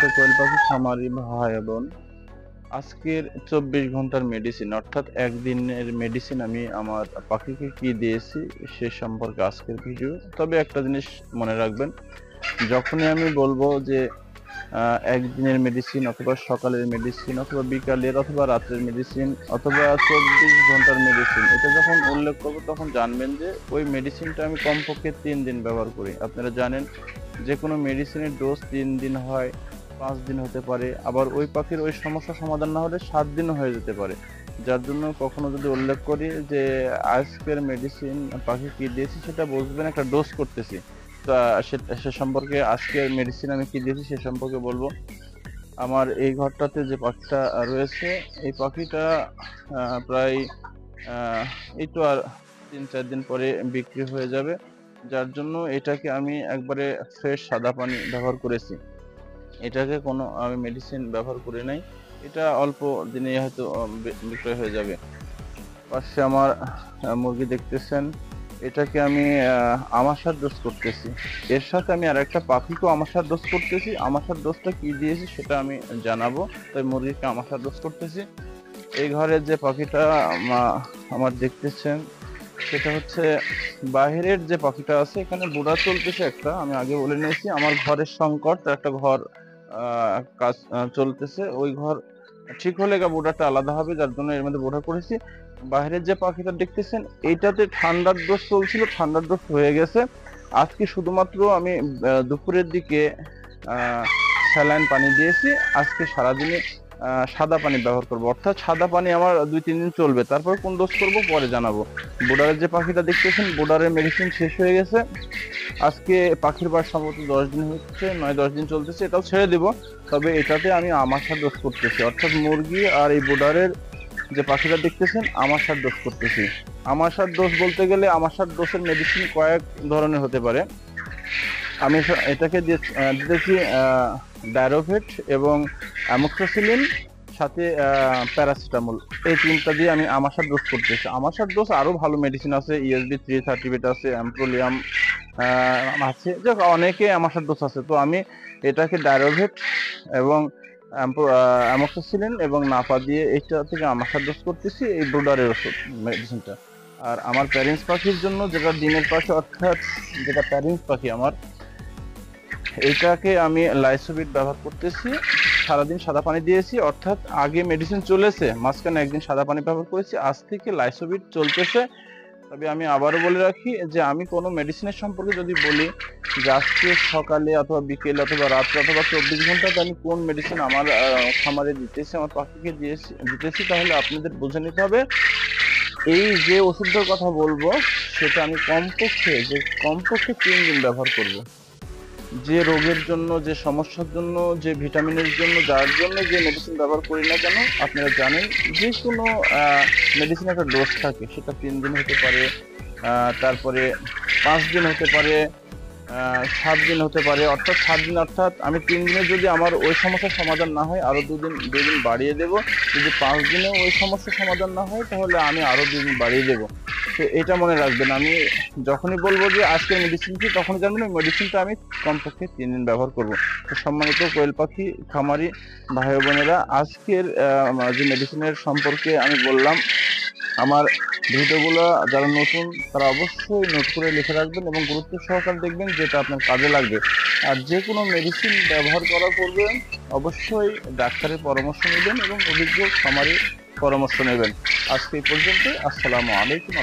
সম্মানিত কোয়েল পাখি খামারি ভাই বোন, আজকের 24 ঘন্টার মেডিসিন অর্থাৎ একদিনের মেডিসিন আমি আমার পাখিকে কি দিয়েছি সে সম্পর্কে আজকের ভিডিও। তবে একটা জিনিস মনে রাখবেন, যখনই আমি বলবো যে একদিনের মেডিসিন অথবা সকালের মেডিসিন অথবা বিকালের অথবা রাত্রের মেডিসিন অথবা 24 ঘন্টার মেডিসিন, এটা যখন উল্লেখ করবো তখন জানবেন যে ওই মেডিসিনটা আমি কমপক্ষে 3 দিন ব্যবহার করি। আপনারা জানেন যে কোনো মেডিসিনের ডোজ 3 দিন হয়, 5 দিন হতে পারে, আবার ওই পাখির ওই সমস্যা সমাধান না হলে 7 দিনও হয়ে যেতে পারে। যার জন্য কখনো যদি উল্লেখ করি যে আজকের মেডিসিন পাখি কি দিয়েছি, সেটা বুঝবেন একটা ডোজ করতেছি। তা সে সম্পর্কে আজকের মেডিসিন আমি কি দিয়েছি সে সম্পর্কে বলবো। আমার এই ঘরটাতে যে পাখিটা রয়েছে, এই পাখিটা প্রায় এই তো আর 3-4 দিন পরে বিক্রি হয়ে যাবে। যার জন্য এটাকে আমি একবারে ফ্রেশ সাদা পানি ব্যবহার করেছি। এটাকে কোনো আমি মেডিসিন ব্যবহার করি নাই। এটা অল্প দিনেই হয়তো বিক্রয় হয়ে যাবে। পাশে আমার মুরগি দেখতেছেন, এটাকে আমি আমাশার ডোজ করতেছি। এর সাথে আমি আরেকটা পাখিকেও আমাশার ডোজ করতেছি। আমাশার ডোজটা কি দিয়েছি সেটা আমি জানাবো, তাই মুরগিকে আমাশার ডোজ করতেছি। এই ঘরের যে পাখিটা আমার দেখতেছেন, সেটা হচ্ছে বাহিরের যে পাখিটা আছে, এখানে বুড়া চলতেছে একটা। আমি আগে বলে নিয়েছি আমার ঘরের সংকট, একটা ঘর কাজ চলতেছে, ওই ঘর ঠিক হলে বুড়াটা আলাদা হবে, যার জন্য এর মধ্যে বুড়া করেছি। বাইরের যে পাখিটা দেখতেছেন, এইটাতে ঠান্ডার ডোজ চলছিল, ঠান্ডার ডোজ হয়ে গেছে। আজকে শুধুমাত্র আমি দুপুরের দিকে স্যালাইন পানি দিয়েছি। আজকে সারাদিনে সাদা পানি ব্যবহার করব, অর্থাৎ সাদা পানি আমার 2-3 দিন চলবে। তারপর কোন ডোজ করব পরে জানাবো। বোর্ডারের যে পাখিটা দেখতেছেন, বোর্ডারের মেডিসিন শেষ হয়ে গেছে। আজকে পাখির বয়স সম্ভবত 10 দিন হচ্ছে, 9-10 দিন চলতেছে, এটাও ছেড়ে দিব। তবে এটাতে আমি আমাশার ডোজ করতেছি, অর্থাৎ মুরগি আর এই বোর্ডারের যে পাখিটা দেখতেছেন আমাশার ডোজ করতেছি। আমাশার ডোজ বলতে গেলে আমাশার ডোজের মেডিসিন কয়েক ধরনের হতে পারে। আমি এটাকে দিতেছি ডায়রোভেট এবং অ্যামোক্সিসিলিন, সাথে প্যারাসিটামল। এই তিনটা দিয়ে আমি আমাশার ডোজ করতেছি। আমাশার ডোজ আরো ভালো মেডিসিন আছে, ইএসবি 330 আছে, অ্যাম্প্রোলিয়াম আছে, অনেকে আমাশার ডোজ আছে। তো আমি এটাকে ডায়রোভেট এবং অ্যামোক্সিসিলিন এবং নাফা দিয়ে এইটা থেকে আমাশার ডোজ করতেছি, এই ব্রুডারের ওষুধ মেডিসিনটা। আর আমার প্যারেন্টস পাখির জন্য, যেটা ডিমের পাখি, অর্থাৎ যেটা প্যারেন্টস পাখি আমার, এটাকে আমি লাইসোবিট ব্যবহার করতেছি। সারাদিন সাদা পানি দিয়েছি, অর্থাৎ আগে মেডিসিন চলেছে, মাঝখানে একদিন সাদা পানি ব্যবহার করেছি, আজ থেকে লাইসোবিট চলতেছে। তবে আমি আবারও বলে রাখি যে আমি কোনো মেডিসিনের সম্পর্কে যদি বলি যে আজকে সকালে অথবা বিকেলে অথবা রাত্রে অথবা 24 ঘন্টাতে আমি কোন মেডিসিন আমার খামারে দিতেছি, আমার পাখিকে দিতেছি, তাহলে আপনাদের বুঝে নিতে হবে এই যে ওষুধটার কথা বলবো সেটা আমি কমপক্ষে 3 দিন ব্যবহার করব। যে রোগের জন্য, যে সমস্যার জন্য, যে ভিটামিনের জন্য, যার জন্য যে মেডিসিন ব্যবহার করি না কেন, আপনারা জানেন যে কোনো মেডিসিন একটা ডোজ থাকে, সেটা 3 দিন হতে পারে, তারপরে 5 দিন হতে পারে, 7 দিন হতে পারে। অর্থাৎ 7 দিন, অর্থাৎ আমি 3 দিনে যদি আমার ওই সমস্যার সমাধান না হয় আরো 2 দিন বাড়িয়ে দেব। যদি 5 দিনে ওই সমস্যার সমাধান না হয় তাহলে আমি আরো 2 দিন বাড়িয়ে দেব। তো এটা মনে রাখবেন, আমি যখনই বলবো যে আজকের মেডিসিন কি, তখনই জানবেন ওই মেডিসিনটা আমি কমপক্ষে 3 দিন ব্যবহার করব। তো সম্মানিত কোয়েল পাখি খামারি ভাই বোনেরা, আজকের যে মেডিসিনের সম্পর্কে আমি বললাম, আমার ভিডিওগুলো যারা নতুন তারা অবশ্যই নোট করে লিখে রাখবেন এবং গুরুত্ব সহকারে দেখবেন, যেটা আপনার কাজে লাগবে। আর যে কোনো মেডিসিন ব্যবহার করার পূর্বে অবশ্যই ডাক্তারের পরামর্শ নেবেন এবং অভিজ্ঞ খামারির পরামর্শ নেবেন। আজকে এই পর্যন্ত। আসসালামু আলাইকুম।